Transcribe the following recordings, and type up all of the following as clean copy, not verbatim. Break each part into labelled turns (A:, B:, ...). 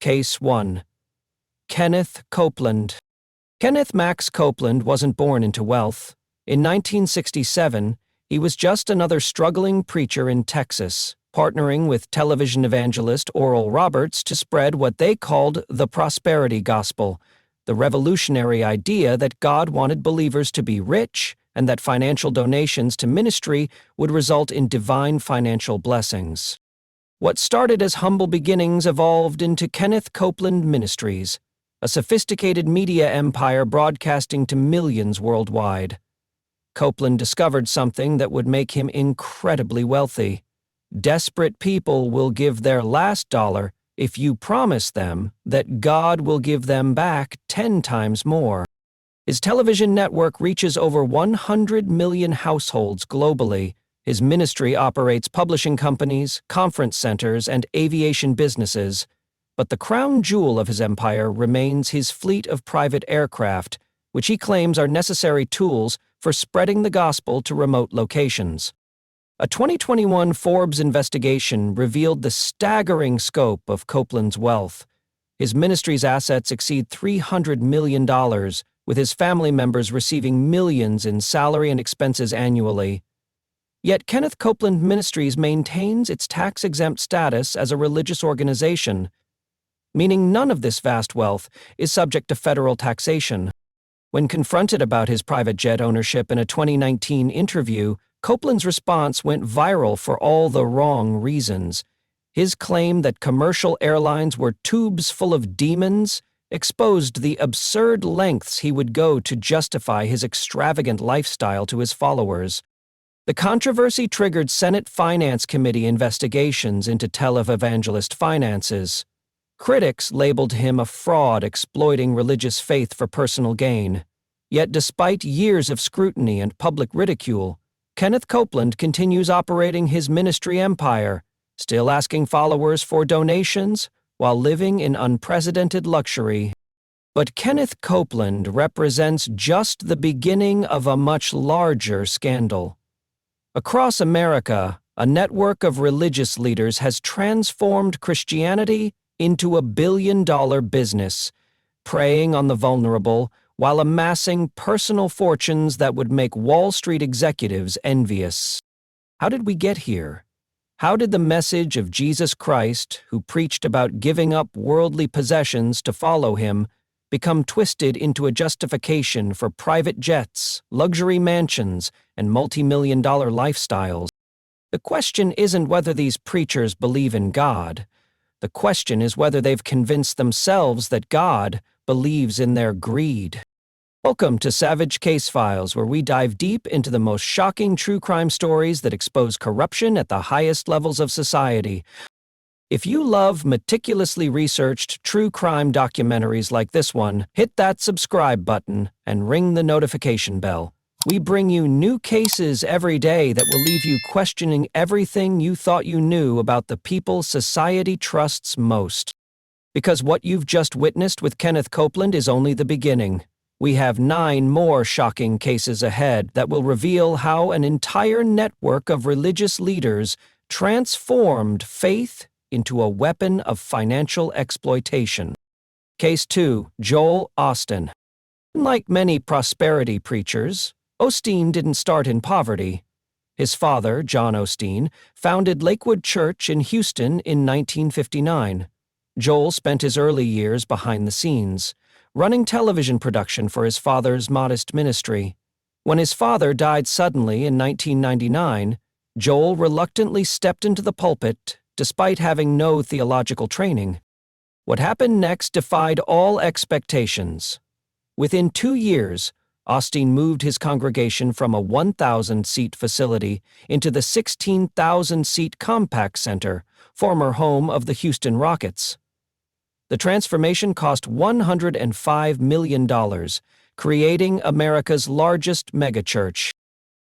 A: Case 1. Kenneth Copeland. Kenneth Max Copeland wasn't born into wealth. In 1967, he was just another struggling preacher in Texas, partnering with television evangelist Oral Roberts to spread what they called the prosperity gospel, the revolutionary idea that God wanted believers to be rich and that financial donations to ministry would result in divine financial blessings. What started as humble beginnings evolved into Kenneth Copeland Ministries, a sophisticated media empire broadcasting to millions worldwide. Copeland discovered something that would make him incredibly wealthy. Desperate people will give their last dollar if you promise them that God will give them back 10 times more. His television network reaches over 100 million households globally. His ministry operates publishing companies, conference centers, and aviation businesses. But the crown jewel of his empire remains his fleet of private aircraft, which he claims are necessary tools for spreading the gospel to remote locations. A 2021 Forbes investigation revealed the staggering scope of Copeland's wealth. His ministry's assets exceed $300 million, with his family members receiving millions in salary and expenses annually. Yet Kenneth Copeland Ministries maintains its tax-exempt status as a religious organization, meaning none of this vast wealth is subject to federal taxation. When confronted about his private jet ownership in a 2019 interview, Copeland's response went viral for all the wrong reasons. His claim that commercial airlines were tubes full of demons exposed the absurd lengths he would go to justify his extravagant lifestyle to his followers. The controversy triggered Senate Finance Committee investigations into televangelist finances. Critics labeled him a fraud exploiting religious faith for personal gain. Yet despite years of scrutiny and public ridicule, Kenneth Copeland continues operating his ministry empire, still asking followers for donations while living in unprecedented luxury. But Kenneth Copeland represents just the beginning of a much larger scandal. Across America, a network of religious leaders has transformed Christianity into a billion-dollar business, preying on the vulnerable while amassing personal fortunes that would make Wall Street executives envious. How did we get here? How did the message of Jesus Christ, who preached about giving up worldly possessions to follow him, become twisted into a justification for private jets, luxury mansions, and multi-million-dollar lifestyles? The question isn't whether these preachers believe in God. The question is whether they've convinced themselves that God believes in their greed. Welcome to Savage Case Files, where we dive deep into the most shocking true crime stories that expose corruption at the highest levels of society. If you love meticulously researched true crime documentaries like this one, hit that subscribe button and ring the notification bell. We bring you new cases every day that will leave you questioning everything you thought you knew about the people society trusts most. Because what you've just witnessed with Kenneth Copeland is only the beginning. We have 9 more shocking cases ahead that will reveal how an entire network of religious leaders transformed faith into a weapon of financial exploitation. Case 2. Joel Osteen. Unlike many prosperity preachers, Osteen didn't start in poverty. His father, John Osteen, founded Lakewood Church in Houston in 1959. Joel spent his early years behind the scenes, running television production for his father's modest ministry. When his father died suddenly in 1999, Joel reluctantly stepped into the pulpit despite having no theological training. What happened next defied all expectations. Within 2 years, Osteen moved his congregation from a 1,000-seat facility into the 16,000-seat Compaq Center, former home of the Houston Rockets. The transformation cost $105 million, creating America's largest megachurch.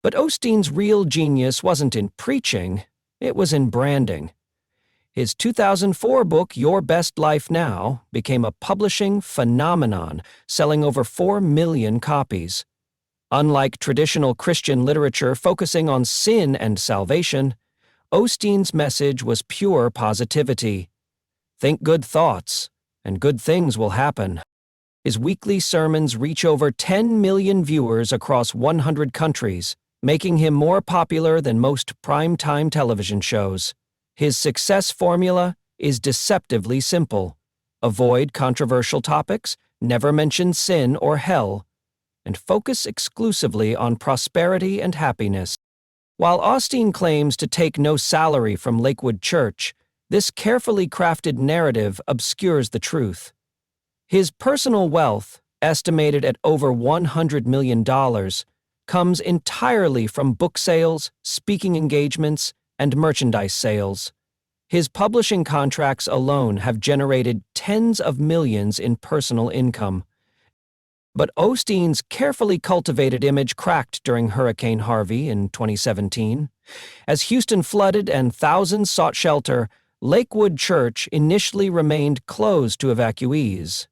A: But Osteen's real genius wasn't in preaching, it was in branding. His 2004 book, Your Best Life Now, became a publishing phenomenon, selling over 4 million copies. Unlike traditional Christian literature focusing on sin and salvation, Osteen's message was pure positivity. Think good thoughts, and good things will happen. His weekly sermons reach over 10 million viewers across 100 countries, making him more popular than most prime-time television shows. His success formula is deceptively simple. Avoid controversial topics, never mention sin or hell, and focus exclusively on prosperity and happiness. While Osteen claims to take no salary from Lakewood Church, this carefully crafted narrative obscures the truth. His personal wealth, estimated at over $100 million, comes entirely from book sales, speaking engagements, and merchandise sales. His publishing contracts alone have generated tens of millions in personal income. But Osteen's carefully cultivated image cracked during Hurricane Harvey in 2017. As Houston flooded and thousands sought shelter, Lakewood Church initially remained closed to evacuees.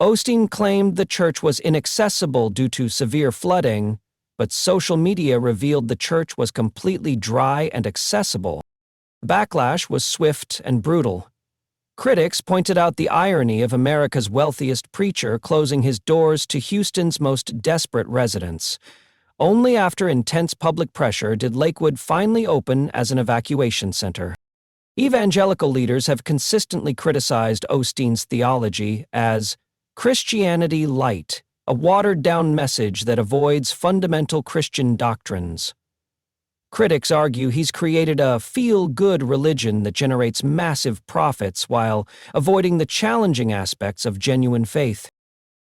A: Osteen claimed the church was inaccessible due to severe flooding, but social media revealed the church was completely dry and accessible. Backlash was swift and brutal. Critics pointed out the irony of America's wealthiest preacher closing his doors to Houston's most desperate residents. Only after intense public pressure did Lakewood finally open as an evacuation center. Evangelical leaders have consistently criticized Osteen's theology as Christianity light, a watered-down message that avoids fundamental Christian doctrines. Critics argue he's created a feel-good religion that generates massive profits while avoiding the challenging aspects of genuine faith.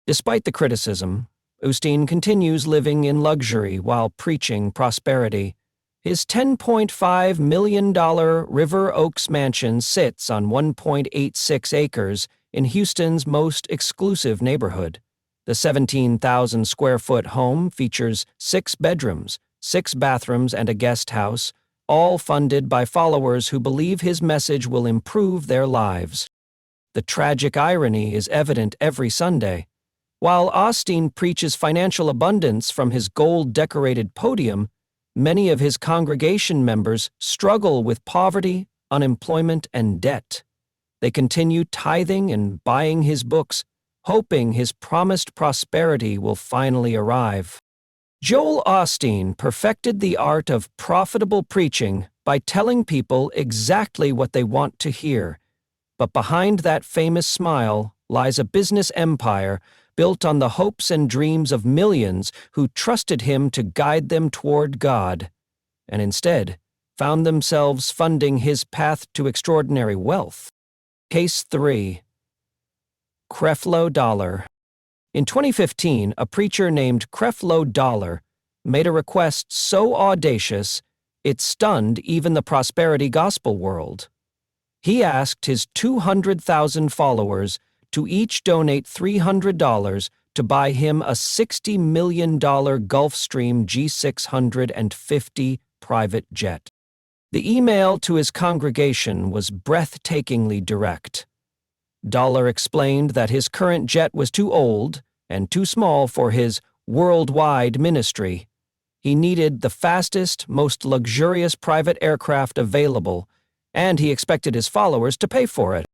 A: Despite the criticism, Osteen continues living in luxury while preaching prosperity. His $10.5 million River Oaks mansion sits on 1.86 acres in Houston's most exclusive neighborhood. The 17,000-square-foot home features 6 bedrooms, 6 bathrooms, and a guest house, all funded by followers who believe his message will improve their lives. The tragic irony is evident every Sunday. While Osteen preaches financial abundance from his gold-decorated podium, many of his congregation members struggle with poverty, unemployment, and debt. They continue tithing and buying his books, hoping his promised prosperity will finally arrive. Joel Osteen perfected the art of profitable preaching by telling people exactly what they want to hear. But behind that famous smile lies a business empire built on the hopes and dreams of millions who trusted him to guide them toward God, and instead found themselves funding his path to extraordinary wealth. Case 3. Creflo Dollar. In 2015, a preacher named Creflo Dollar made a request so audacious it stunned even the prosperity gospel world. He asked his 200,000 followers to each donate $300 to buy him a $60 million Gulfstream G650 private jet. The email to his congregation was breathtakingly direct. Dollar explained that his current jet was too old and too small for his worldwide ministry. He needed the fastest, most luxurious private aircraft available, and he expected his followers to pay for it.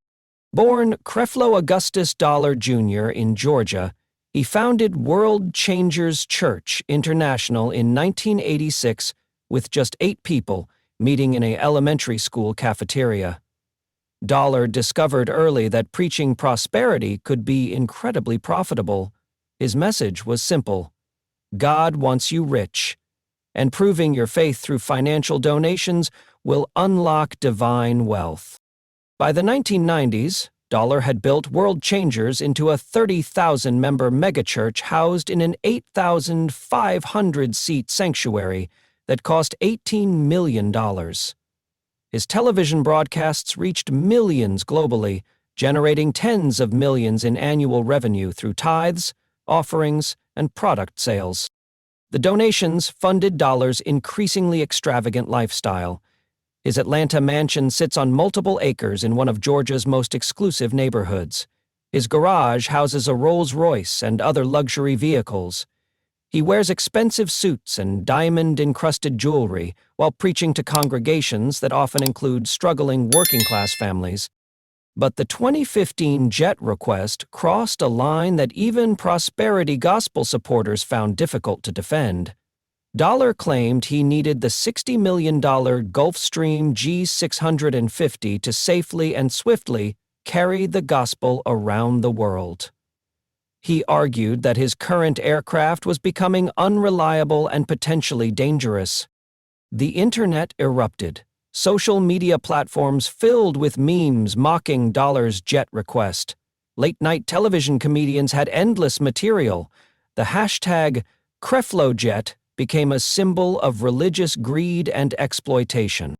A: Born Creflo Augustus Dollar Jr. in Georgia, he founded World Changers Church International in 1986 with just 8 people meeting in an elementary school cafeteria. Dollar discovered early that preaching prosperity could be incredibly profitable. His message was simple: God wants you rich, and proving your faith through financial donations will unlock divine wealth. By the 1990s, Dollar had built World Changers into a 30,000-member megachurch housed in an 8,500-seat sanctuary that cost $18 million. His television broadcasts reached millions globally, generating tens of millions in annual revenue through tithes, offerings, and product sales. The donations funded Dollar's increasingly extravagant lifestyle. His Atlanta mansion sits on multiple acres in one of Georgia's most exclusive neighborhoods. His garage houses a Rolls-Royce and other luxury vehicles. He wears expensive suits and diamond-encrusted jewelry while preaching to congregations that often include struggling working-class families. But the 2015 jet request crossed a line that even prosperity gospel supporters found difficult to defend. Dollar claimed he needed the $60 million Gulfstream G650 to safely and swiftly carry the gospel around the world. He argued that his current aircraft was becoming unreliable and potentially dangerous. The internet erupted. Social media platforms filled with memes mocking Dollar's jet request. Late-night television comedians had endless material. The hashtag #CrefloJet became a symbol of religious greed and exploitation.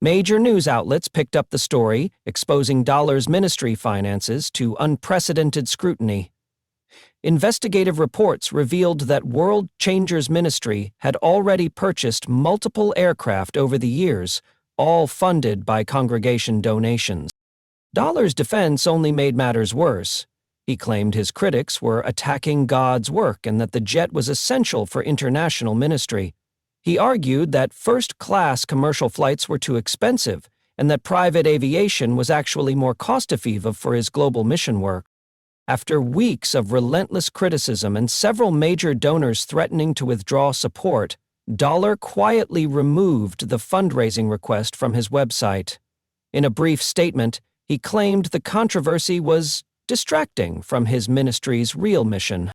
A: Major news outlets picked up the story, exposing Dollar's ministry finances to unprecedented scrutiny. Investigative reports revealed that World Changers Ministry had already purchased multiple aircraft over the years, all funded by congregation donations. Dollar's defense only made matters worse. He claimed his critics were attacking God's work and that the jet was essential for international ministry. He argued that first-class commercial flights were too expensive and that private aviation was actually more cost-effective for his global mission work. After weeks of relentless criticism and several major donors threatening to withdraw support, Dollar quietly removed the fundraising request from his website. In a brief statement, he claimed the controversy was distracting from his ministry's real mission.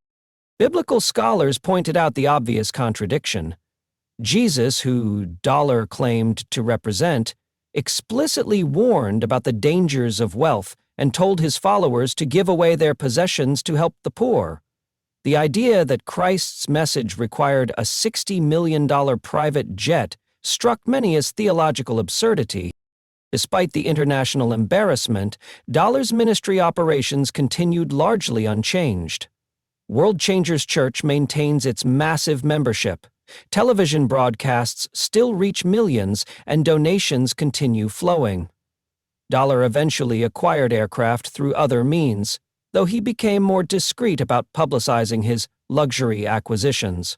A: Biblical scholars pointed out the obvious contradiction. Jesus, who Dollar claimed to represent, explicitly warned about the dangers of wealth and told his followers to give away their possessions to help the poor. The idea that Christ's message required a $60 million private jet struck many as theological absurdity. Despite the international embarrassment, Dollar's ministry operations continued largely unchanged. World Changers Church maintains its massive membership. Television broadcasts still reach millions, and donations continue flowing. Dollar eventually acquired aircraft through other means, though he became more discreet about publicizing his luxury acquisitions.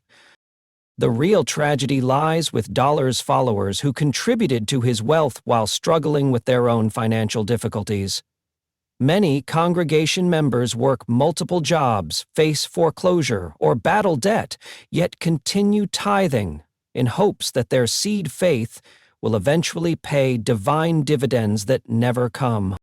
A: The real tragedy lies with Dollar's followers who contributed to his wealth while struggling with their own financial difficulties. Many congregation members work multiple jobs, face foreclosure, or battle debt, yet continue tithing in hopes that their seed faith will eventually pay divine dividends that never come.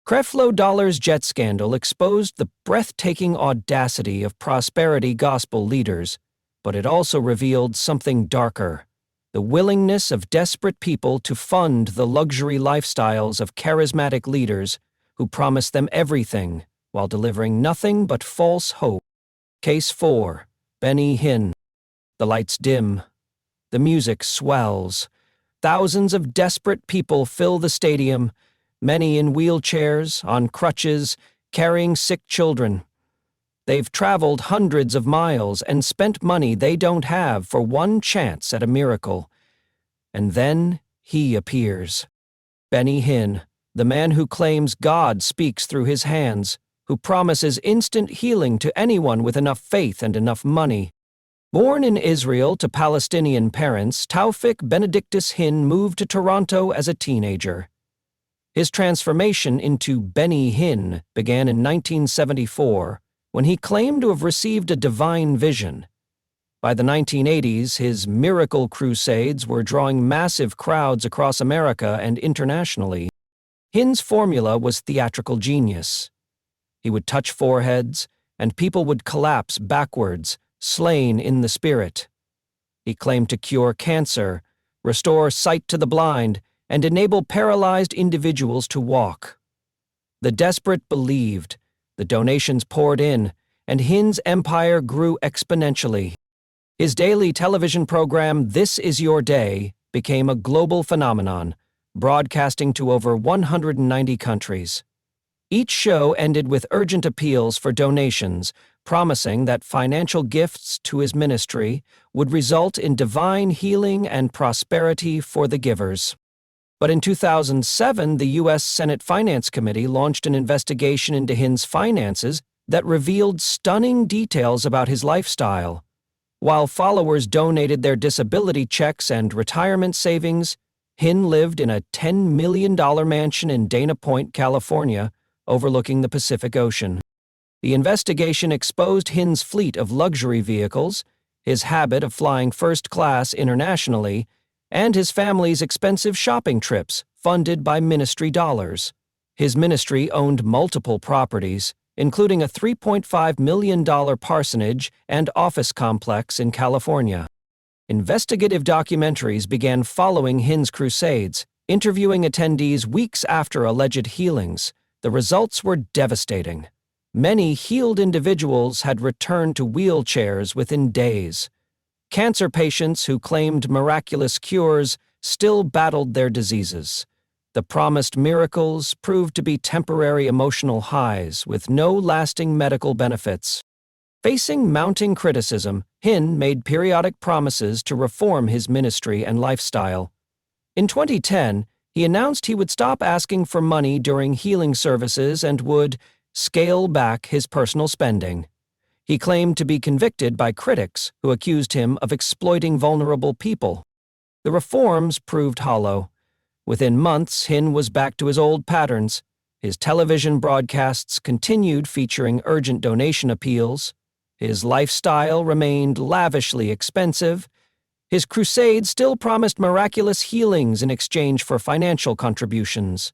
A: Creflo Dollar's jet scandal exposed the breathtaking audacity of prosperity gospel leaders, but it also revealed something darker: the willingness of desperate people to fund the luxury lifestyles of charismatic leaders who promise them everything while delivering nothing but false hope. Case 4. Hinn. The lights dim. The music swells. Thousands of desperate people fill the stadium, many in wheelchairs, on crutches, carrying sick children. They've traveled hundreds of miles and spent money they don't have for one chance at a miracle. And then he appears. Hinn, the man who claims God speaks through his hands, who promises instant healing to anyone with enough faith and enough money. Born in Israel to Palestinian parents, Taufik Benedictus Hinn moved to Toronto as a teenager. His transformation into Benny Hinn began in 1974, when he claimed to have received a divine vision. By the 1980s, his miracle crusades were drawing massive crowds across America and internationally. Hinn's formula was theatrical genius. He would touch foreheads, and people would collapse backwards, slain in the spirit. He claimed to cure cancer, restore sight to the blind, and enable paralyzed individuals to walk. The desperate believed, the donations poured in, and Hinn's empire grew exponentially. His daily television program, This Is Your Day, became a global phenomenon, broadcasting to over 190 countries. Each show ended with urgent appeals for donations, promising that financial gifts to his ministry would result in divine healing and prosperity for the givers. But in 2007, the U.S. Senate Finance Committee launched an investigation into Hinn's finances that revealed stunning details about his lifestyle. While followers donated their disability checks and retirement savings, Hinn lived in a $10 million mansion in Dana Point, California, overlooking the Pacific Ocean. The investigation exposed Hinn's fleet of luxury vehicles, his habit of flying first class internationally, and his family's expensive shopping trips funded by ministry dollars. His ministry owned multiple properties, including a $3.5 million parsonage and office complex in California. Investigative documentaries began following Hinn's crusades, interviewing attendees weeks after alleged healings. The results were devastating. Many healed individuals had returned to wheelchairs within days. Cancer patients who claimed miraculous cures still battled their diseases. The promised miracles proved to be temporary emotional highs with no lasting medical benefits. Facing mounting criticism, Hinn made periodic promises to reform his ministry and lifestyle. In 2010, he announced he would stop asking for money during healing services and would scale back his personal spending. He claimed to be convicted by critics who accused him of exploiting vulnerable people. The reforms proved hollow. Within months, Hinn was back to his old patterns. His television broadcasts continued featuring urgent donation appeals. His lifestyle remained lavishly expensive. His crusades still promised miraculous healings in exchange for financial contributions.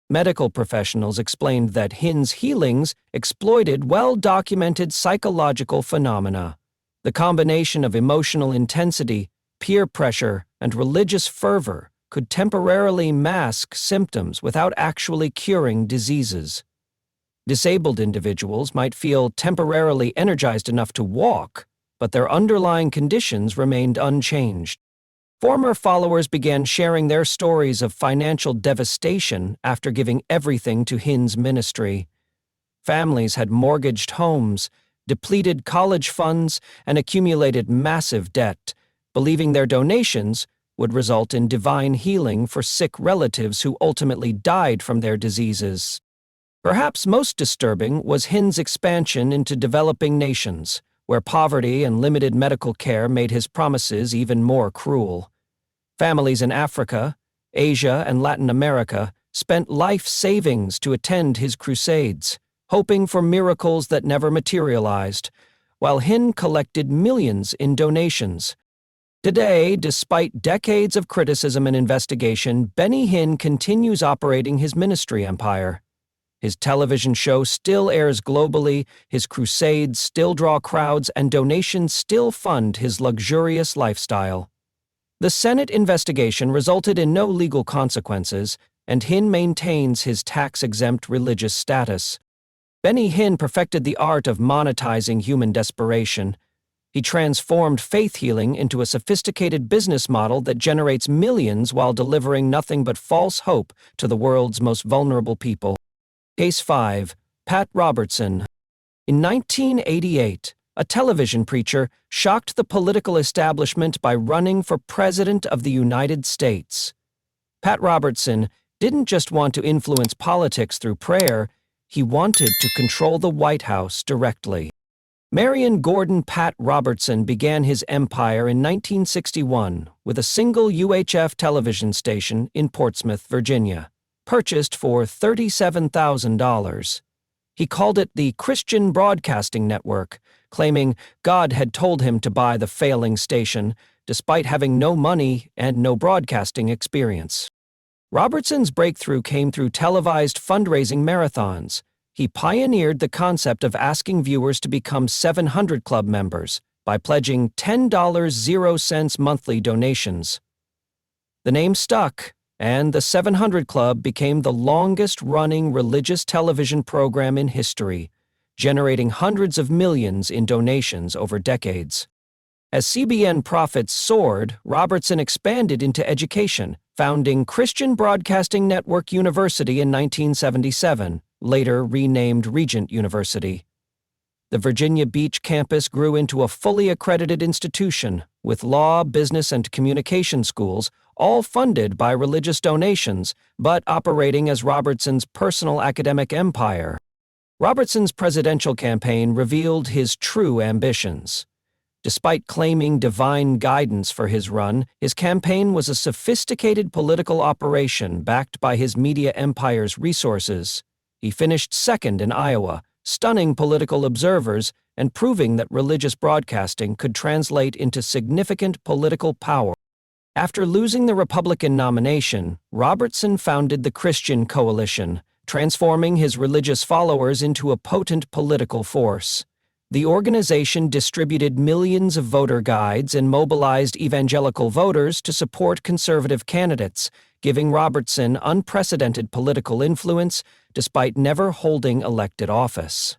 A: Medical professionals explained that Hinn's healings exploited well-documented psychological phenomena. The combination of emotional intensity, peer pressure, and religious fervor could temporarily mask symptoms without actually curing diseases. Disabled individuals might feel temporarily energized enough to walk, but their underlying conditions remained unchanged. Former followers began sharing their stories of financial devastation after giving everything to Hinn's ministry. Families had mortgaged homes, depleted college funds, and accumulated massive debt, believing their donations would result in divine healing for sick relatives who ultimately died from their diseases. Perhaps most disturbing was Hinn's expansion into developing nations, where poverty and limited medical care made his promises even more cruel. Families in Africa, Asia, and Latin America spent life savings to attend his crusades, hoping for miracles that never materialized, while Hinn collected millions in donations. Today, despite decades of criticism and investigation, Benny Hinn continues operating his ministry empire. His television show still airs globally, his crusades still draw crowds, and donations still fund his luxurious lifestyle. The Senate investigation resulted in no legal consequences, and Hinn maintains his tax-exempt religious status. Benny Hinn perfected the art of monetizing human desperation. He transformed faith healing into a sophisticated business model that generates millions while delivering nothing but false hope to the world's most vulnerable people. Case 5. Pat Robertson. In 1988, a television preacher shocked the political establishment by running for President of the United States. Pat Robertson didn't just want to influence politics through prayer, he wanted to control the White House directly. Marion Gordon Pat Robertson began his empire in 1961 with a single UHF television station in Portsmouth, Virginia, purchased for $37,000. He called it the Christian Broadcasting Network, claiming God had told him to buy the failing station, despite having no money and no broadcasting experience. Robertson's breakthrough came through televised fundraising marathons. He pioneered the concept of asking viewers to become 700 Club members by pledging $10.00 monthly donations. The name stuck, and the 700 Club became the longest-running religious television program in history, generating hundreds of millions in donations over decades. As CBN profits soared, Robertson expanded into education, founding Christian Broadcasting Network University in 1977, later renamed Regent University. The Virginia Beach campus grew into a fully accredited institution, with law, business, and communication schools, all funded by religious donations, but operating as Robertson's personal academic empire. Robertson's presidential campaign revealed his true ambitions: Despite claiming divine guidance for his run, his campaign was a sophisticated political operation backed by his media empire's resources. He finished second in Iowa, stunning political observers and proving that religious broadcasting could translate into significant political power. After losing the Republican nomination, Robertson founded the Christian Coalition, transforming his religious followers into a potent political force. The organization distributed millions of voter guides and mobilized evangelical voters to support conservative candidates, giving Robertson unprecedented political influence despite never holding elected office.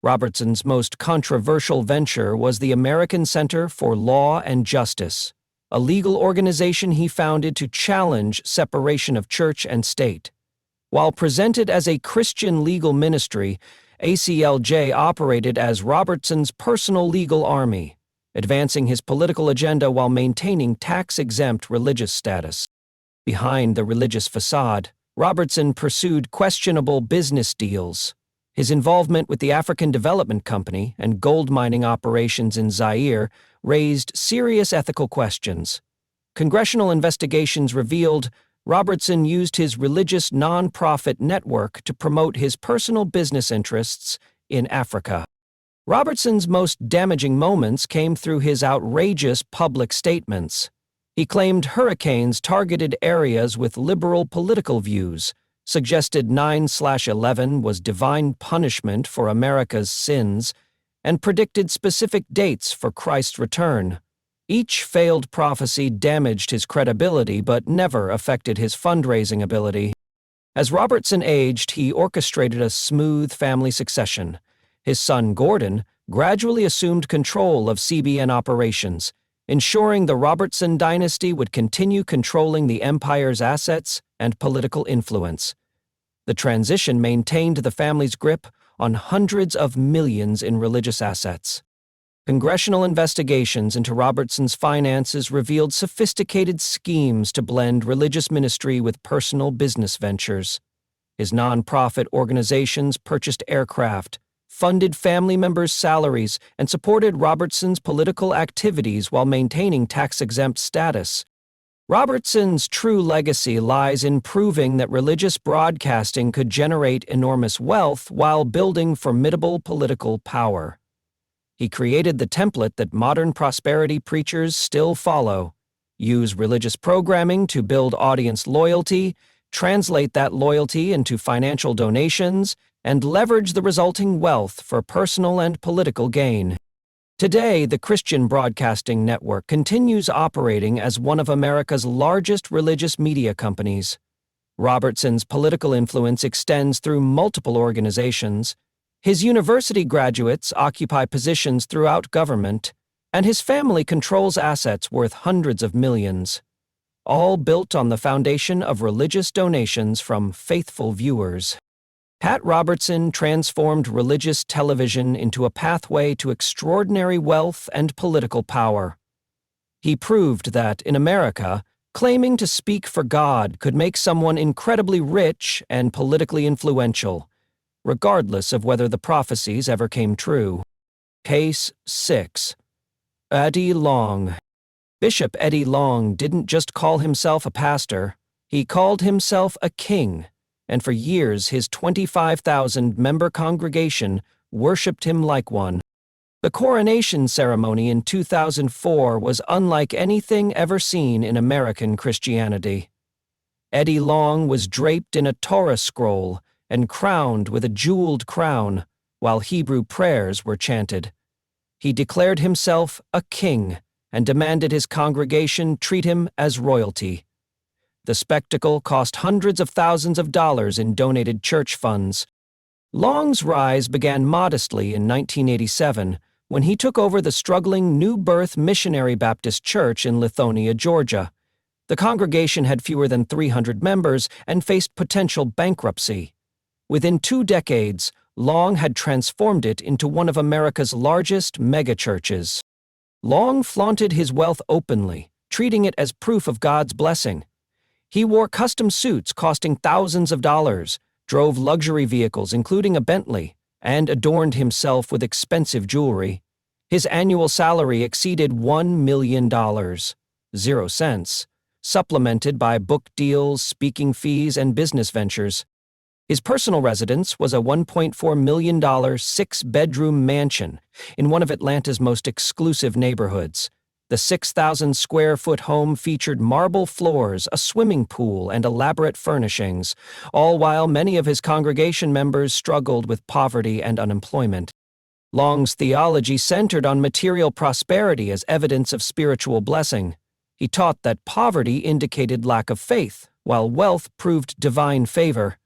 A: Robertson's most controversial venture was the American Center for Law and Justice, a legal organization he founded to challenge separation of church and state. While presented as a Christian legal ministry, ACLJ operated as Robertson's personal legal army, advancing his political agenda while maintaining tax-exempt religious status. Behind the religious facade, Robertson pursued questionable business deals. His involvement with the African Development Company and gold mining operations in Zaire raised serious ethical questions. Congressional investigations revealed Robertson used his religious non-profit network to promote his personal business interests in Africa. Robertson's most damaging moments came through his outrageous public statements. He claimed hurricanes targeted areas with liberal political views, suggested 9/11 was divine punishment for America's sins, and predicted specific dates for Christ's return. Each failed prophecy damaged his credibility but never affected his fundraising ability. As Robertson aged, he orchestrated a smooth family succession. His son Gordon gradually assumed control of CBN operations, ensuring the Robertson dynasty would continue controlling the empire's assets and political influence. The transition maintained the family's grip on hundreds of millions in religious assets. Congressional investigations into Robertson's finances revealed sophisticated schemes to blend religious ministry with personal business ventures. His nonprofit organizations purchased aircraft, funded family members' salaries, and supported Robertson's political activities while maintaining tax-exempt status. Robertson's true legacy lies in proving that religious broadcasting could generate enormous wealth while building formidable political power. He created the template that modern prosperity preachers still follow: use religious programming to build audience loyalty, translate that loyalty into financial donations, and leverage the resulting wealth for personal and political gain. Today, the Christian Broadcasting Network continues operating as one of America's largest religious media companies. Robertson's political influence extends through multiple organizations. His university graduates occupy positions throughout government, and his family controls assets worth hundreds of millions, all built on the foundation of religious donations from faithful viewers. Pat Robertson transformed religious television into a pathway to extraordinary wealth and political power. He proved that, in America, claiming to speak for God could make someone incredibly rich and politically influential, regardless of whether the prophecies ever came true. Case 6. Eddie Long. Bishop Eddie Long didn't just call himself a pastor, he called himself a king, and for years his 25,000-member congregation worshipped him like one. The coronation ceremony in 2004 was unlike anything ever seen in American Christianity. Eddie Long was draped in a Torah scroll and crowned with a jeweled crown, while Hebrew prayers were chanted. He declared himself a king and demanded his congregation treat him as royalty. The spectacle cost hundreds of thousands of dollars in donated church funds. Long's rise began modestly in 1987 when he took over the struggling New Birth Missionary Baptist Church in Lithonia, Georgia. The congregation had fewer than 300 members and faced potential bankruptcy. Within 2 decades, Long had transformed it into one of America's largest megachurches. Long flaunted his wealth openly, treating it as proof of God's blessing. He wore custom suits costing thousands of dollars, drove luxury vehicles including a Bentley, and adorned himself with expensive jewelry. His annual salary exceeded $1 million, 0 cents, supplemented by book deals, speaking fees, and business ventures. His personal residence was a $1.4 million six-bedroom mansion in one of Atlanta's most exclusive neighborhoods. The 6,000-square-foot home featured marble floors, a swimming pool, and elaborate furnishings, all while many of his congregation members struggled with poverty and unemployment. Long's theology centered on material prosperity as evidence of spiritual blessing. He taught that poverty indicated lack of faith, while wealth proved divine favor.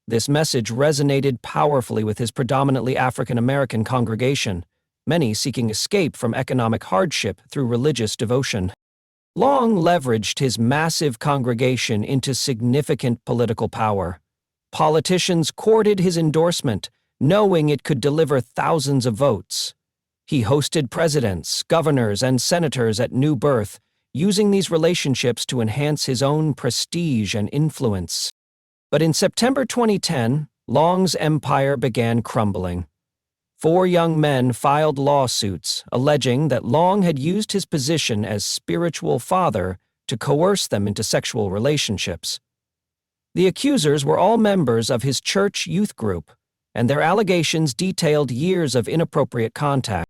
A: This message resonated powerfully with his predominantly African-American congregation, many seeking escape from economic hardship through religious devotion. Long leveraged his massive congregation into significant political power. Politicians courted his endorsement, knowing it could deliver thousands of votes. He hosted presidents, governors, and senators at new birth, using these relationships to enhance his own prestige and influence. But in September 2010, Long's empire began crumbling. 4 young men filed lawsuits alleging that Long had used his position as spiritual father to coerce them into sexual relationships. The accusers were all members of his church youth group, and their allegations detailed years of inappropriate contact.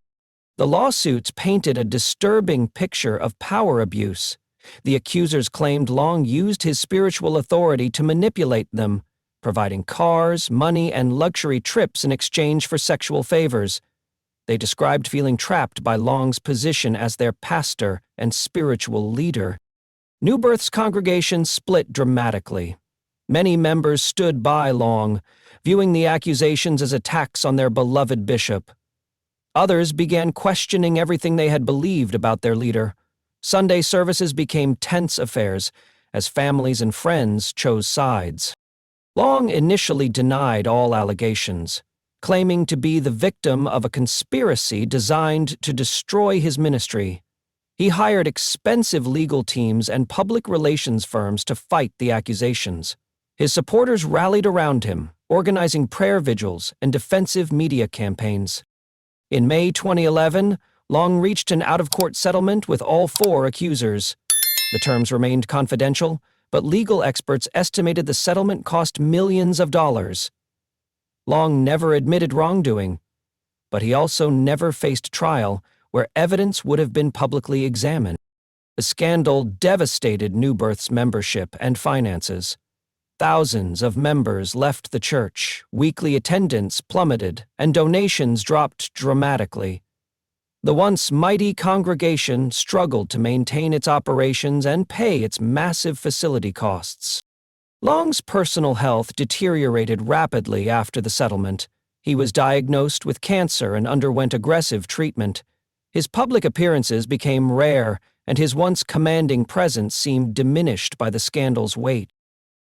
A: The lawsuits painted a disturbing picture of power abuse. The accusers claimed Long used his spiritual authority to manipulate them, providing cars, money, and luxury trips in exchange for sexual favors. They described feeling trapped by Long's position as their pastor and spiritual leader. New Birth's congregation split dramatically. Many members stood by Long, viewing the accusations as attacks on their beloved bishop. Others began questioning everything they had believed about their leader. Sunday services became tense affairs as families and friends chose sides. Long initially denied all allegations, claiming to be the victim of a conspiracy designed to destroy his ministry. He hired expensive legal teams and public relations firms to fight the accusations. His supporters rallied around him, organizing prayer vigils and defensive media campaigns. In May 2011, Long reached an out-of-court settlement with all 4 accusers. The terms remained confidential, but legal experts estimated the settlement cost millions of dollars. Long never admitted wrongdoing, but he also never faced trial where evidence would have been publicly examined. The scandal devastated New Birth's membership and finances. Thousands of members left the church, weekly attendance plummeted, and donations dropped dramatically. The once mighty congregation struggled to maintain its operations and pay its massive facility costs. Long's personal health deteriorated rapidly after the settlement. He was diagnosed with cancer and underwent aggressive treatment. His public appearances became rare, and his once commanding presence seemed diminished by the scandal's weight.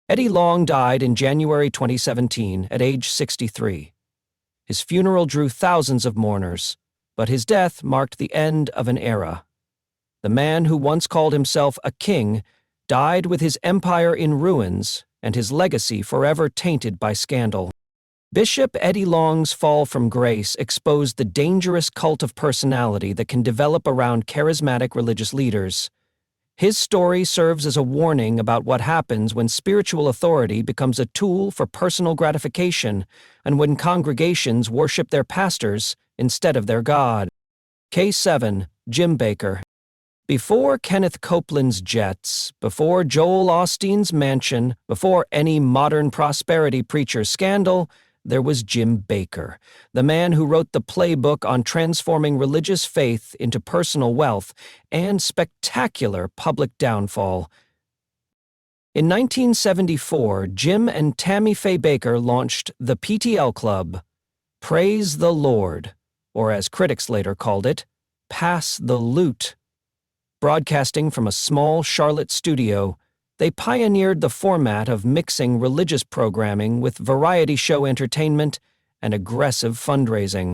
A: Eddie Long died in January 2017 at age 63. His funeral drew thousands of mourners, but his death marked the end of an era. The man who once called himself a king died with his empire in ruins and his legacy forever tainted by scandal. Bishop Eddie Long's fall from grace exposed the dangerous cult of personality that can develop around charismatic religious leaders. His story serves as a warning about what happens when spiritual authority becomes a tool for personal gratification and when congregations worship their pastors instead of their God. Case 7. Jim Bakker. Before Kenneth Copeland's jets, before Joel Osteen's mansion, before any modern prosperity preacher scandal, there was Jim Bakker, the man who wrote the playbook on transforming religious faith into personal wealth and spectacular public downfall. In 1974, Jim and Tammy Faye Bakker launched the PTL Club. Praise the Lord, or as critics later called it, Pass the Loot. Broadcasting from a small Charlotte studio, they pioneered the format of mixing religious programming with variety show entertainment and aggressive fundraising.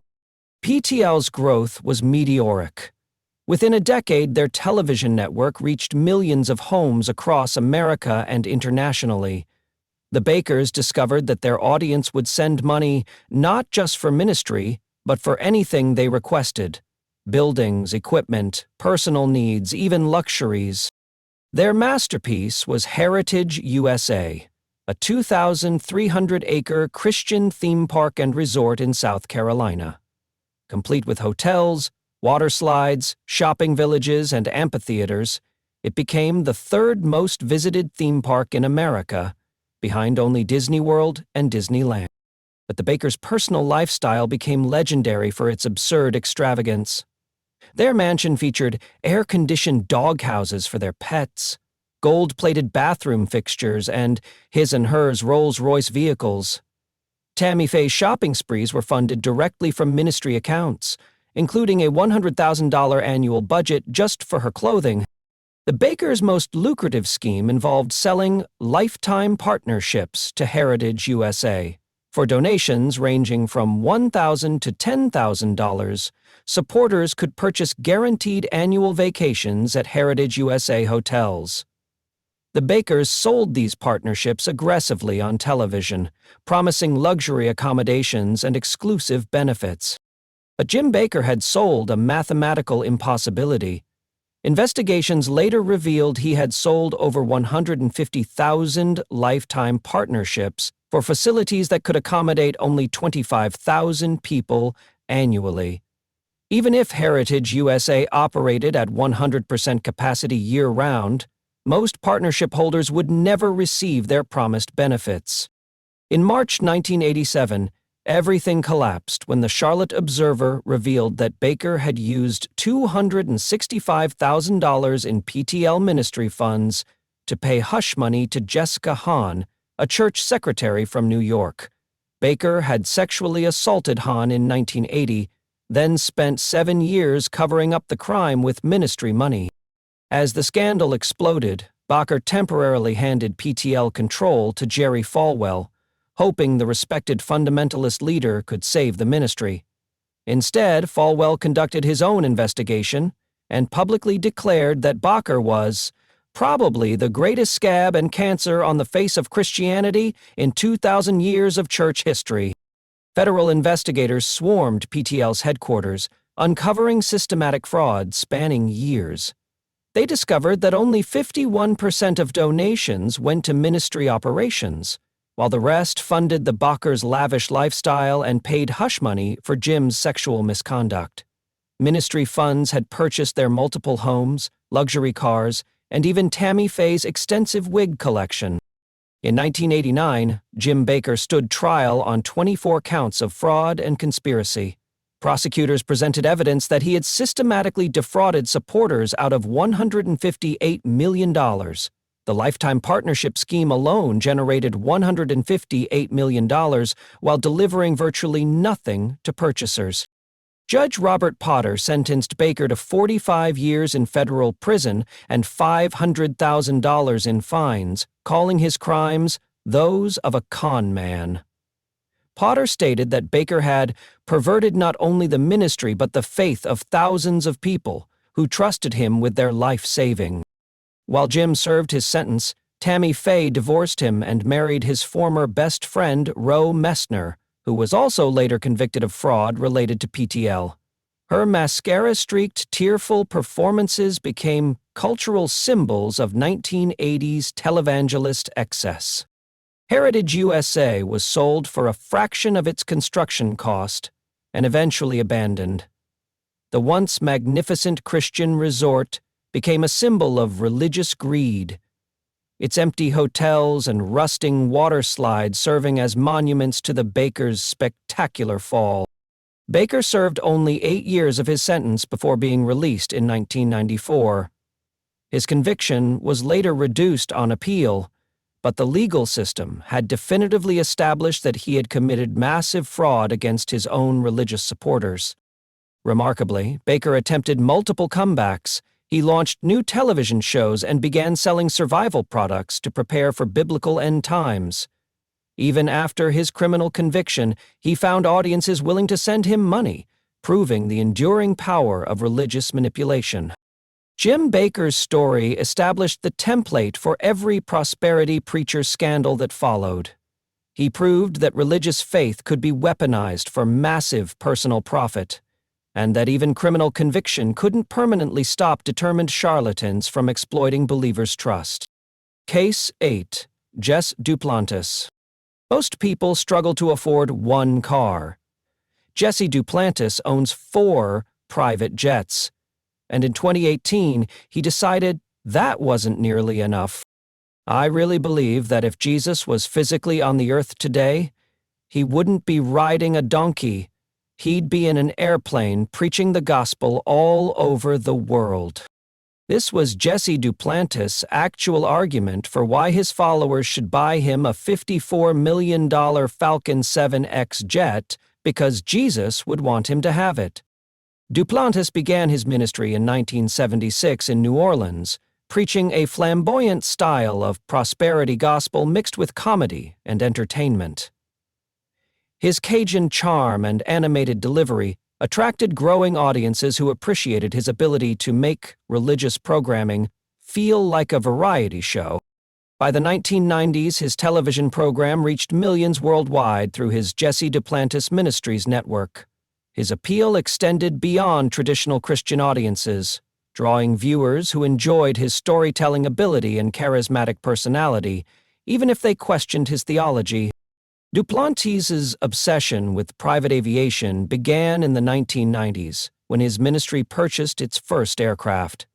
A: PTL's growth was meteoric. Within a decade, their television network reached millions of homes across America and internationally. The Bakkers discovered that their audience would send money not just for ministry, but for anything they requested. buildings, equipment, personal needs, even luxuries. Their masterpiece was Heritage USA, a 2,300-acre Christian theme park and resort in South Carolina. Complete with hotels, water slides, shopping villages, and amphitheaters, it became the third most visited theme park in America, behind only Disney World and Disneyland. But the Bakkers' personal lifestyle became legendary for its absurd extravagance. Their mansion featured air-conditioned doghouses for their pets, gold-plated bathroom fixtures, and his and hers Rolls-Royce vehicles. Tammy Faye's shopping sprees were funded directly from ministry accounts, including a $100,000 annual budget just for her clothing. The Bakkers' most lucrative scheme involved selling lifetime partnerships to Heritage USA. For donations ranging from $1,000 to $10,000, supporters could purchase guaranteed annual vacations at Heritage USA hotels. The Bakkers sold these partnerships aggressively on television, promising luxury accommodations and exclusive benefits. But Jim Bakker had sold a mathematical impossibility. Investigations later revealed he had sold over 150,000 lifetime partnerships for facilities that could accommodate only 25,000 people annually. Even if Heritage USA operated at 100% capacity year-round, most partnership holders would never receive their promised benefits. In March 1987, everything collapsed when the Charlotte Observer revealed that Bakker had used $265,000 in PTL ministry funds to pay hush money to Jessica Hahn, a church secretary from New York. Bakker had sexually assaulted Hahn in 1980, then spent 7 years covering up the crime with ministry money. As the scandal exploded, Bakker temporarily handed PTL control to Jerry Falwell, hoping the respected fundamentalist leader could save the ministry. Instead, Falwell conducted his own investigation and publicly declared that Bakker was probably the greatest scab and cancer on the face of Christianity in 2,000 years of church history. Federal investigators swarmed PTL's headquarters, uncovering systematic fraud spanning years. They discovered that only 51% of donations went to ministry operations, while the rest funded the Bakkers' lavish lifestyle and paid hush money for Jim's sexual misconduct. Ministry funds had purchased their multiple homes, luxury cars, and even Tammy Faye's extensive wig collection. In 1989, Jim Bakker stood trial on 24 counts of fraud and conspiracy. Prosecutors presented evidence that he had systematically defrauded supporters out of $158 million. The lifetime partnership scheme alone generated $158 million while delivering virtually nothing to purchasers. Judge Robert Potter sentenced Bakker to 45 years in federal prison and $500,000 in fines, calling his crimes those of a con man. Potter stated that Bakker had perverted not only the ministry but the faith of thousands of people who trusted him with their life savings. While Jim served his sentence, Tammy Faye divorced him and married his former best friend, Roe Messner, who was also later convicted of fraud related to PTL. Her mascara-streaked, tearful performances became cultural symbols of 1980s televangelist excess. Heritage USA was sold for a fraction of its construction cost and eventually abandoned. The once magnificent Christian resort became a symbol of religious greed, its empty hotels and rusting water slides serving as monuments to the Bakkers' spectacular fall. Bakker served only 8 years of his sentence before being released in 1994. His conviction was later reduced on appeal, but the legal system had definitively established that he had committed massive fraud against his own religious supporters. Remarkably, Bakker attempted multiple comebacks. He launched new television shows and began selling survival products to prepare for biblical end times. Even after his criminal conviction, he found audiences willing to send him money, proving the enduring power of religious manipulation. Jim Bakker's story established the template for every prosperity preacher scandal that followed. He proved that religious faith could be weaponized for massive personal profit. and that even criminal conviction couldn't permanently stop determined charlatans from exploiting believers' trust. Case 8. Jesse Duplantis. Most people struggle to afford one car. Jesse Duplantis owns 4 private jets, and in 2018 he decided that wasn't nearly enough. I really believe that if Jesus was physically on the earth today, he wouldn't be riding a donkey. He'd be in an airplane preaching the gospel all over the world. This was Jesse Duplantis' actual argument for why his followers should buy him a $54 million Falcon 7X jet, because Jesus would want him to have it. Duplantis began his ministry in 1976 in New Orleans, preaching a flamboyant style of prosperity gospel mixed with comedy and entertainment. His Cajun charm and animated delivery attracted growing audiences who appreciated his ability to make religious programming feel like a variety show. By the 1990s, his television program reached millions worldwide through his Jesse Duplantis Ministries network. His appeal extended beyond traditional Christian audiences, drawing viewers who enjoyed his storytelling ability and charismatic personality, even if they questioned his theology. Duplantis' obsession with private aviation began in the 1990s, when his ministry purchased its first aircraft.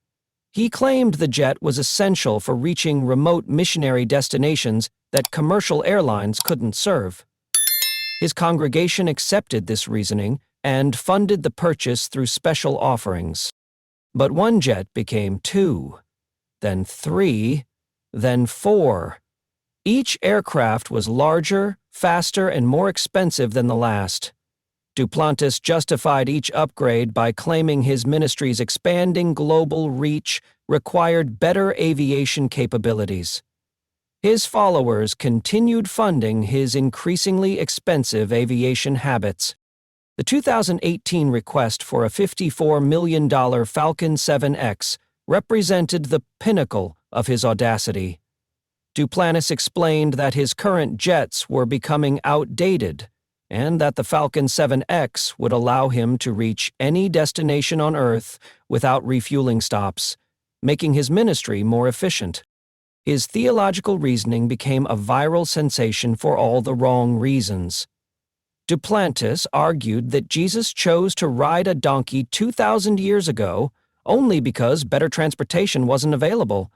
A: He claimed the jet was essential for reaching remote missionary destinations that commercial airlines couldn't serve. His congregation accepted this reasoning and funded the purchase through special offerings. But one jet became 2, then 3, then 4. Each aircraft was larger, faster, and more expensive than the last. Duplantis justified each upgrade by claiming his ministry's expanding global reach required better aviation capabilities. His followers continued funding his increasingly expensive aviation habits. The 2018 request for a $54 million Falcon 7X represented the pinnacle of his audacity. Duplantis explained that his current jets were becoming outdated and that the Falcon 7X would allow him to reach any destination on Earth without refueling stops, making his ministry more efficient. His theological reasoning became a viral sensation for all the wrong reasons. Duplantis argued that Jesus chose to ride a donkey 2,000 years ago only because better transportation wasn't available.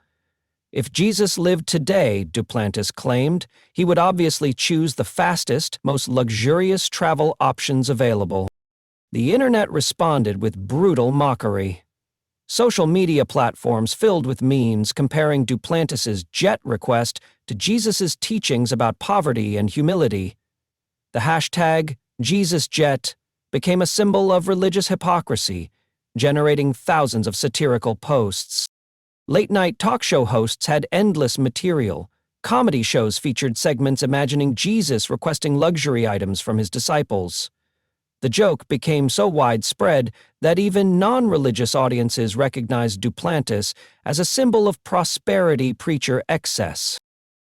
A: If Jesus lived today, Duplantis claimed, he would obviously choose the fastest, most luxurious travel options available. The internet responded with brutal mockery. Social media platforms filled with memes comparing Duplantis' jet request to Jesus' teachings about poverty and humility. The hashtag #JesusJet became a symbol of religious hypocrisy, generating thousands of satirical posts. Late-night talk show hosts had endless material. Comedy shows featured segments imagining Jesus requesting luxury items from his disciples. The joke became so widespread that even non-religious audiences recognized Duplantis as a symbol of prosperity preacher excess.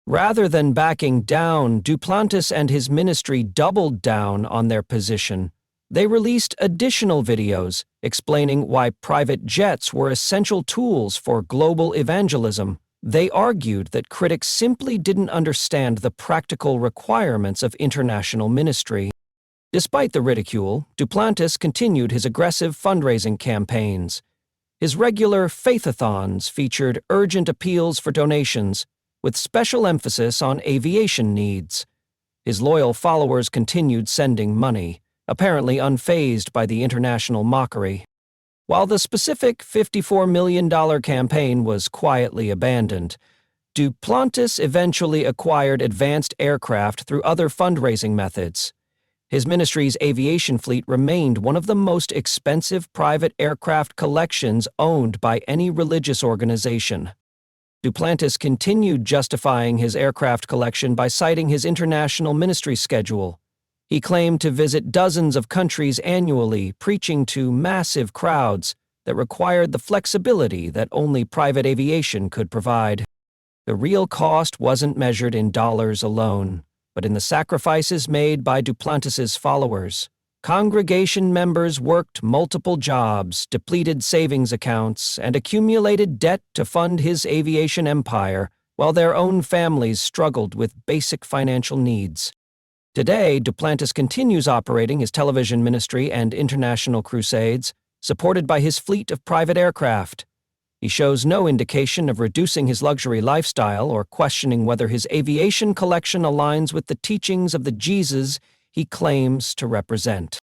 A: Rather than backing down, Duplantis and his ministry doubled down on their position. They released additional videos explaining why private jets were essential tools for global evangelism. They argued that critics simply didn't understand the practical requirements of international ministry. Despite the ridicule, Duplantis continued his aggressive fundraising campaigns. His regular faith-a-thons featured urgent appeals for donations, with special emphasis on aviation needs. His loyal followers continued sending money, apparently unfazed by the international mockery. While the specific $54 million campaign was quietly abandoned, Duplantis eventually acquired advanced aircraft through other fundraising methods. His ministry's aviation fleet remained one of the most expensive private aircraft collections owned by any religious organization. Duplantis continued justifying his aircraft collection by citing his international ministry schedule. He claimed to visit dozens of countries annually, preaching to massive crowds that required the flexibility that only private aviation could provide. The real cost wasn't measured in dollars alone, but in the sacrifices made by Duplantis' followers. Congregation members worked multiple jobs, depleted savings accounts, and accumulated debt to fund his aviation empire, while their own families struggled with basic financial needs. Today, Duplantis continues operating his television ministry and international crusades, supported by his fleet of private aircraft. He shows no indication of reducing his luxury lifestyle or questioning whether his aviation collection aligns with the teachings of the Jesus he claims to represent.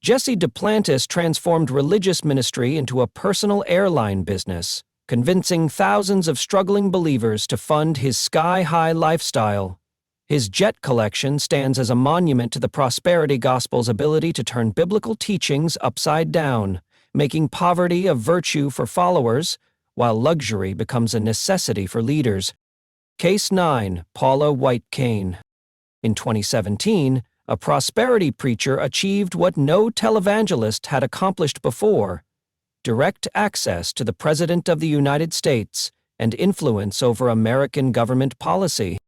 A: Jesse Duplantis transformed religious ministry into a personal airline business, convincing thousands of struggling believers to fund his sky-high lifestyle. His jet collection stands as a monument to the prosperity gospel's ability to turn biblical teachings upside down, making poverty a virtue for followers, while luxury becomes a necessity for leaders. Case 9, Paula White-Cain. In 2017, a prosperity preacher achieved what no televangelist had accomplished before: direct access to the President of the United States and influence over American government policy.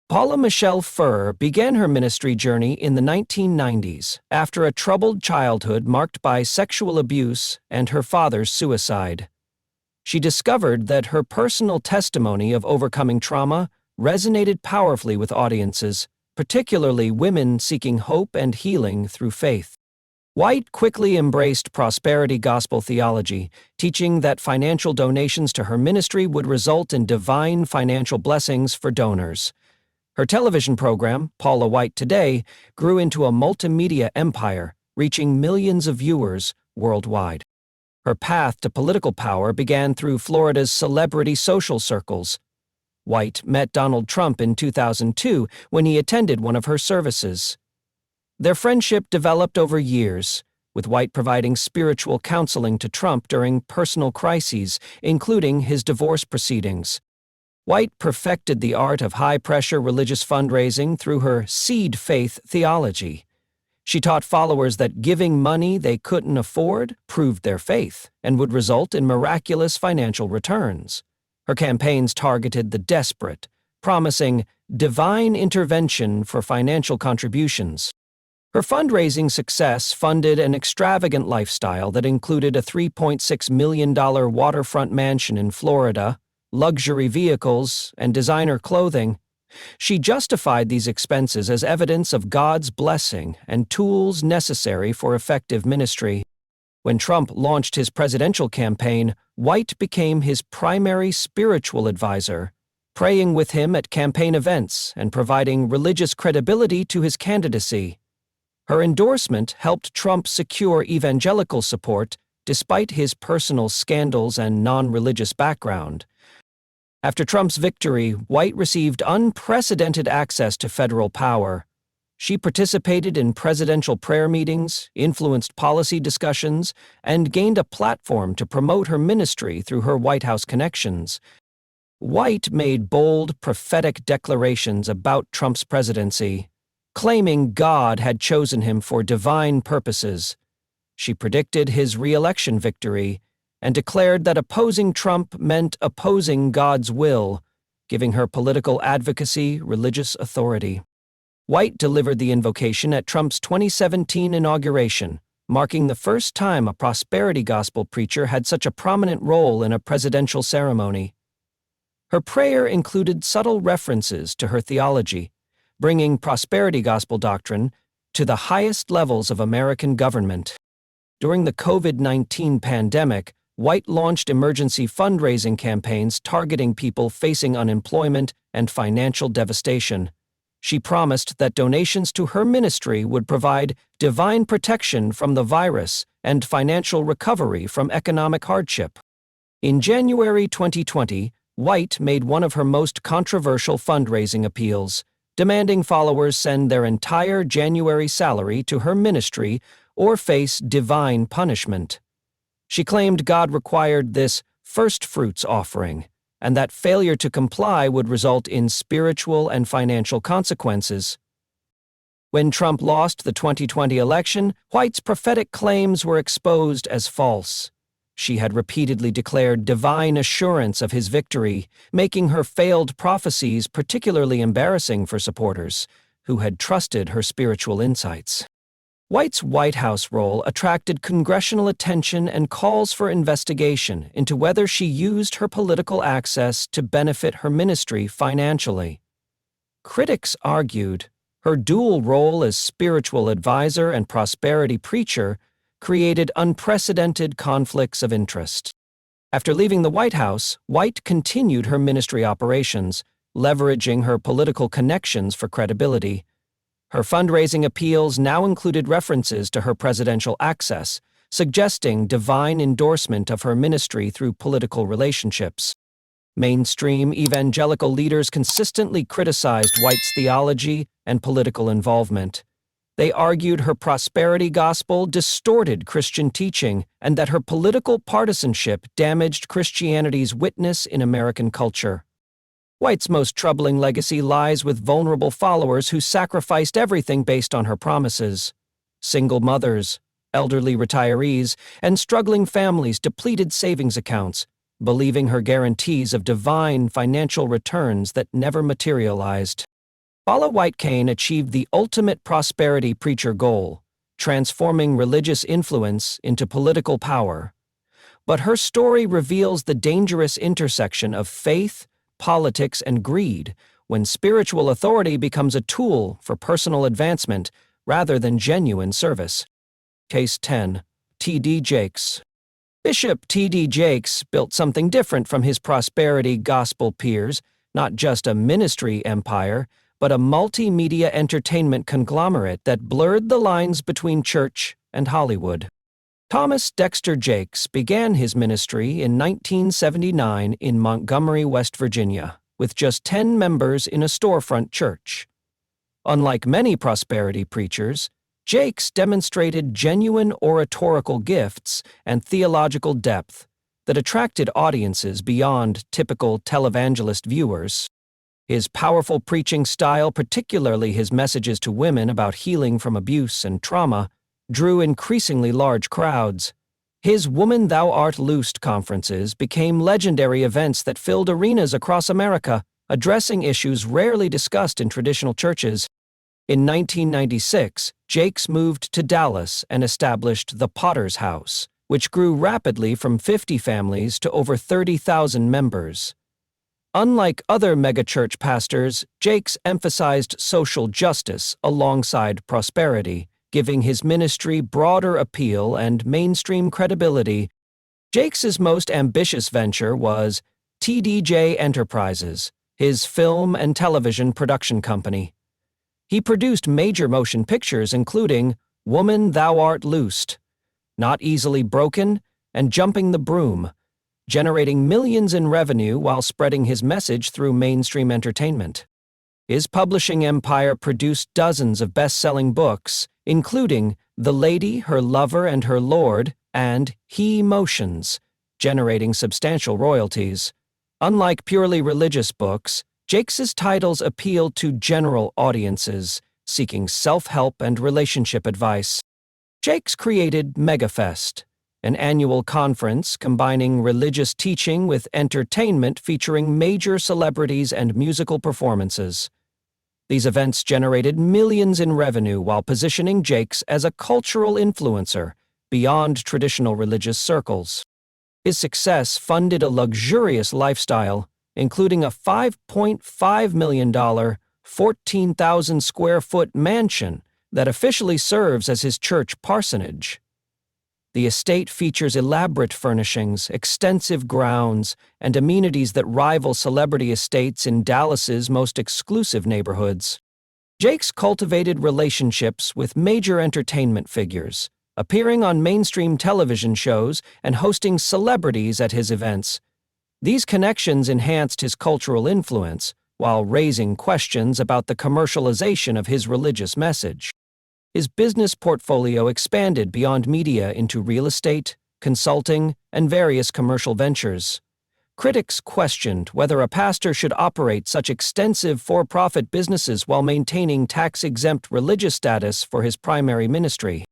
A: Paula Michelle Furr began her ministry journey in the 1990s after a troubled childhood marked by sexual abuse and her father's suicide. She discovered that her personal testimony of overcoming trauma resonated powerfully with audiences, particularly women seeking hope and healing through faith. White quickly embraced prosperity gospel theology, teaching that financial donations to her ministry would result in divine financial blessings for donors. Her television program, Paula White Today, grew into a multimedia empire, reaching millions of viewers worldwide. Her path to political power began through Florida's celebrity social circles. White met Donald Trump in 2002 when he attended one of her services. Their friendship developed over years, with White providing spiritual counseling to Trump during personal crises, including his divorce proceedings. White perfected the art of high-pressure religious fundraising through her seed faith theology. She taught followers that giving money they couldn't afford proved their faith and would result in miraculous financial returns. Her campaigns targeted the desperate, promising divine intervention for financial contributions. Her fundraising success funded an extravagant lifestyle that included a $3.6 million waterfront mansion in Florida, luxury vehicles, and designer clothing. She justified these expenses as evidence of God's blessing and tools necessary for effective ministry. When Trump launched his presidential campaign, White became his primary spiritual advisor, praying with him at campaign events and providing religious credibility to his candidacy. Her endorsement helped Trump secure evangelical support despite his personal scandals and non-religious background. After Trump's victory, White received unprecedented access to federal power. She participated in presidential prayer meetings, influenced policy discussions, and gained a platform to promote her ministry through her White House connections. White made bold, prophetic declarations about Trump's presidency, claiming God had chosen him for divine purposes. She predicted his re-election victory and declared that opposing Trump meant opposing God's will, giving her political advocacy religious authority. White delivered the invocation at Trump's 2017 inauguration, marking the first time a prosperity gospel preacher had such a prominent role in a presidential ceremony. Her prayer included subtle references to her theology, bringing prosperity gospel doctrine to the highest levels of American government. During the COVID-19 pandemic, White launched emergency fundraising campaigns targeting people facing unemployment and financial devastation. She promised that donations to her ministry would provide divine protection from the virus and financial recovery from economic hardship. In January 2020, White made one of her most controversial fundraising appeals, demanding followers send their entire January salary to her ministry or face divine punishment. She claimed God required this first fruits offering, and that failure to comply would result in spiritual and financial consequences. When Trump lost the 2020 election, White's prophetic claims were exposed as false. She had repeatedly declared divine assurance of his victory, making her failed prophecies particularly embarrassing for supporters who had trusted her spiritual insights. White's White House role attracted congressional attention and calls for investigation into whether she used her political access to benefit her ministry financially. Critics argued her dual role as spiritual advisor and prosperity preacher created unprecedented conflicts of interest. After leaving the White House, White continued her ministry operations, leveraging her political connections for credibility. Her fundraising appeals now included references to her presidential access, suggesting divine endorsement of her ministry through political relationships. Mainstream evangelical leaders consistently criticized White's theology and political involvement. They argued her prosperity gospel distorted Christian teaching and that her political partisanship damaged Christianity's witness in American culture. White's most troubling legacy lies with vulnerable followers who sacrificed everything based on her promises. Single mothers, elderly retirees, and struggling families depleted savings accounts, believing her guarantees of divine financial returns that never materialized. Paula White-Cain achieved the ultimate prosperity preacher goal, transforming religious influence into political power. But her story reveals the dangerous intersection of faith, politics, and greed when spiritual authority becomes a tool for personal advancement rather than genuine service. Case 10. T.D. Jakes. Bishop T.D. Jakes built something different from his prosperity gospel peers, not just a ministry empire, but a multimedia entertainment conglomerate that blurred the lines between church and Hollywood. Thomas Dexter Jakes began his ministry in 1979 in Montgomery, West Virginia, with just 10 members in a storefront church. Unlike many prosperity preachers, Jakes demonstrated genuine oratorical gifts and theological depth that attracted audiences beyond typical televangelist viewers. His powerful preaching style, particularly his messages to women about healing from abuse and trauma, drew increasingly large crowds. His Woman Thou Art Loosed conferences became legendary events that filled arenas across America, addressing issues rarely discussed in traditional churches. In 1996, Jakes moved to Dallas and established the Potter's House, which grew rapidly from 50 families to over 30,000 members. Unlike other megachurch pastors, Jakes emphasized social justice alongside prosperity, giving his ministry broader appeal and mainstream credibility. Jakes's most ambitious venture was TDJ Enterprises, his film and television production company. He produced major motion pictures including Woman Thou Art Loosed, Not Easily Broken, and Jumping the Broom, generating millions in revenue while spreading his message through mainstream entertainment. His publishing empire produced dozens of best-selling books, including The Lady, Her Lover, and Her Lord, and He Motions, generating substantial royalties. Unlike purely religious books, Jakes's titles appealed to general audiences, seeking self-help and relationship advice. Jakes created MegaFest, an annual conference combining religious teaching with entertainment featuring major celebrities and musical performances. These events generated millions in revenue while positioning Jakes as a cultural influencer beyond traditional religious circles. His success funded a luxurious lifestyle, including a $5.5 million, 14,000-square-foot mansion that officially serves as his church parsonage. The estate features elaborate furnishings, extensive grounds, and amenities that rival celebrity estates in Dallas's most exclusive neighborhoods. Jakes cultivated relationships with major entertainment figures, appearing on mainstream television shows and hosting celebrities at his events. These connections enhanced his cultural influence, while raising questions about the commercialization of his religious message. His business portfolio expanded beyond media into real estate, consulting, and various commercial ventures. Critics questioned whether a pastor should operate such extensive for-profit businesses while maintaining tax-exempt religious status for his primary ministry.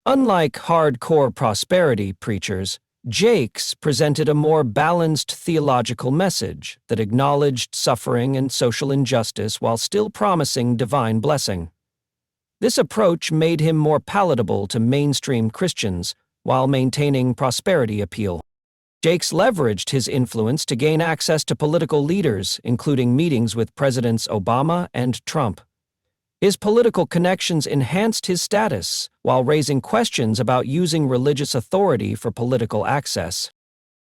A: Unlike hardcore prosperity preachers, Jakes presented a more balanced theological message that acknowledged suffering and social injustice while still promising divine blessing. This approach made him more palatable to mainstream Christians while maintaining prosperity appeal. Jakes leveraged his influence to gain access to political leaders, including meetings with Presidents Obama and Trump. His political connections enhanced his status while raising questions about using religious authority for political access.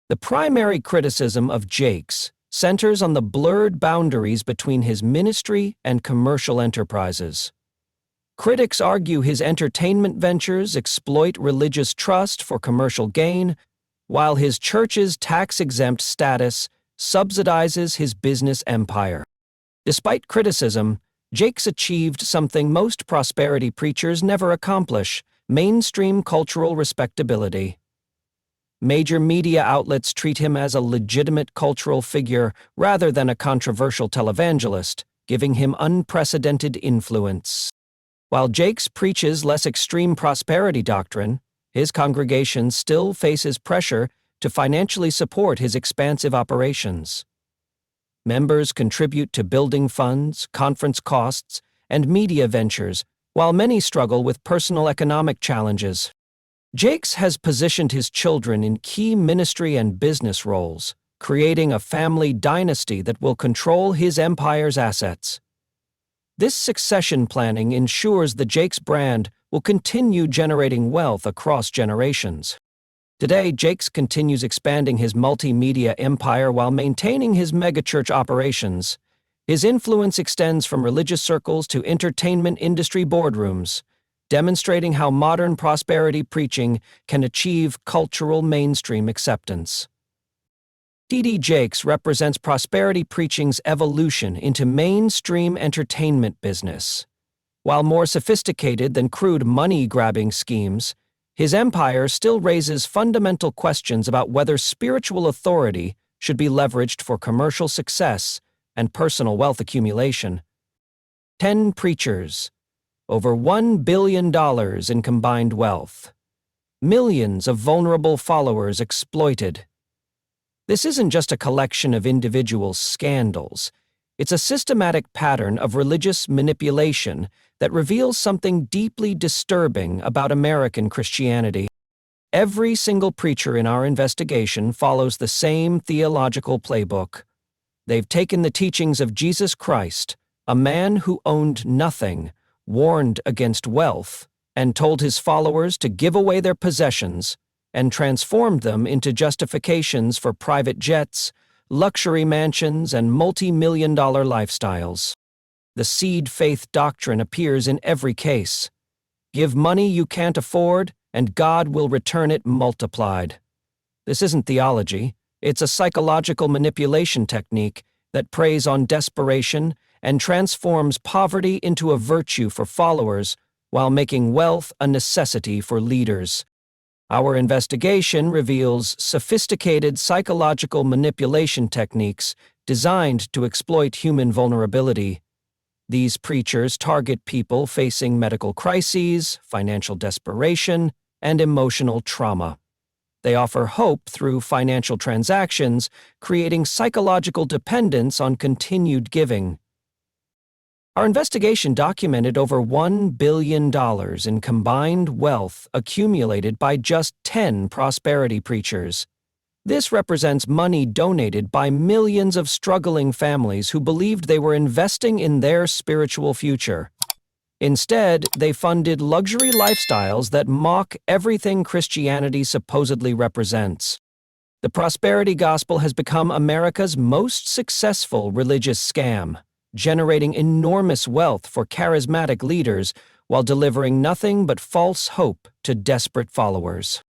A: The primary criticism of Jakes centers on the blurred boundaries between his ministry and commercial enterprises. Critics argue his entertainment ventures exploit religious trust for commercial gain, while his church's tax-exempt status subsidizes his business empire. Despite criticism, Jakes achieved something most prosperity preachers never accomplish: mainstream cultural respectability. Major media outlets treat him as a legitimate cultural figure rather than a controversial televangelist, giving him unprecedented influence. While Jakes preaches less extreme prosperity doctrine, his congregation still faces pressure to financially support his expansive operations. Members contribute to building funds, conference costs, and media ventures, while many struggle with personal economic challenges. Jakes has positioned his children in key ministry and business roles, creating a family dynasty that will control his empire's assets. This succession planning ensures the Jakes brand will continue generating wealth across generations. Today, Jakes continues expanding his multimedia empire while maintaining his megachurch operations. His influence extends from religious circles to entertainment industry boardrooms, demonstrating how modern prosperity preaching can achieve cultural mainstream acceptance. T.D. Jakes represents prosperity preaching's evolution into mainstream entertainment business. While more sophisticated than crude money-grabbing schemes, his empire still raises fundamental questions about whether spiritual authority should be leveraged for commercial success and personal wealth accumulation. 10 preachers, over $1 billion in combined wealth. Millions of vulnerable followers exploited. This isn't just a collection of individual scandals. It's a systematic pattern of religious manipulation that reveals something deeply disturbing about American Christianity. Every single preacher in our investigation follows the same theological playbook. They've taken the teachings of Jesus Christ, a man who owned nothing, warned against wealth, and told his followers to give away their possessions, and transformed them into justifications for private jets, luxury mansions, and multi-million-dollar lifestyles. The seed faith doctrine appears in every case. Give money you can't afford, and God will return it multiplied. This isn't theology. It's a psychological manipulation technique that preys on desperation and transforms poverty into a virtue for followers while making wealth a necessity for leaders. Our investigation reveals sophisticated psychological manipulation techniques designed to exploit human vulnerability. These preachers target people facing medical crises, financial desperation, and emotional trauma. They offer hope through financial transactions, creating psychological dependence on continued giving. Our investigation documented over $1 billion in combined wealth accumulated by just 10 prosperity preachers. This represents money donated by millions of struggling families who believed they were investing in their spiritual future. Instead, they funded luxury lifestyles that mock everything Christianity supposedly represents. The prosperity gospel has become America's most successful religious scam, generating enormous wealth for charismatic leaders while delivering nothing but false hope to desperate followers.